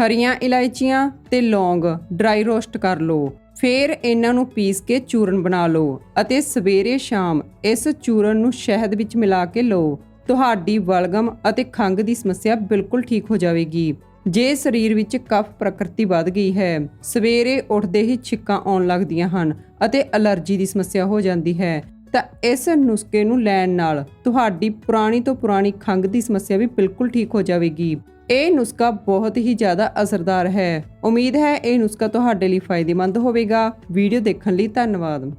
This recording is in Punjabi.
ਹਰੀਆਂ ਇਲਾਇਚੀਆਂ ਤੇ ਲੌਂਗ ਡਰਾਈ ਰੋਸਟ ਕਰ ਲਓ। ਫਿਰ ਇਹਨਾਂ ਨੂੰ ਪੀਸ ਕੇ ਚੂਰਨ ਬਣਾ ਲਓ ਅਤੇ ਸਵੇਰੇ ਸ਼ਾਮ ਇਸ ਚੂਰਨ ਨੂੰ ਸ਼ਹਿਦ ਵਿੱਚ ਮਿਲਾ ਕੇ ਲਓ। ਤੁਹਾਡੀ ਬਲਗਮ ਅਤੇ ਖੰਘ ਦੀ ਸਮੱਸਿਆ ਬਿਲਕੁਲ ਠੀਕ ਹੋ ਜਾਵੇਗੀ। ਜੇ ਸਰੀਰ ਵਿੱਚ ਕਫ ਪ੍ਰਕਿਰਤੀ ਵੱਧ ਗਈ ਹੈ, ਸਵੇਰੇ ਉੱਠਦੇ ਹੀ ਛਿੱਕਾਂ ਆਉਣ ਲੱਗਦੀਆਂ ਹਨ ਅਤੇ ਅਲਰਜੀ ਦੀ ਸਮੱਸਿਆ ਹੋ ਜਾਂਦੀ ਹੈ, ਤਾਂ ਇਸ ਨੁਸਖੇ ਨੂੰ ਲੈਣ ਨਾਲ ਤੁਹਾਡੀ ਪੁਰਾਣੀ ਤੋਂ ਪੁਰਾਣੀ ਖੰਘ ਦੀ ਸਮੱਸਿਆ ਵੀ ਬਿਲਕੁਲ ਠੀਕ ਹੋ ਜਾਵੇਗੀ। ਇਹ ਨੁਸਖਾ ਬਹੁਤ ਹੀ ਜ਼ਿਆਦਾ ਅਸਰਦਾਰ ਹੈ। ਉਮੀਦ ਹੈ ਇਹ ਨੁਸਖਾ ਤੁਹਾਡੇ ਲਈ ਫਾਇਦੇਮੰਦ ਹੋਵੇਗਾ। ਵੀਡੀਓ ਦੇਖਣ ਲਈ ਧੰਨਵਾਦ।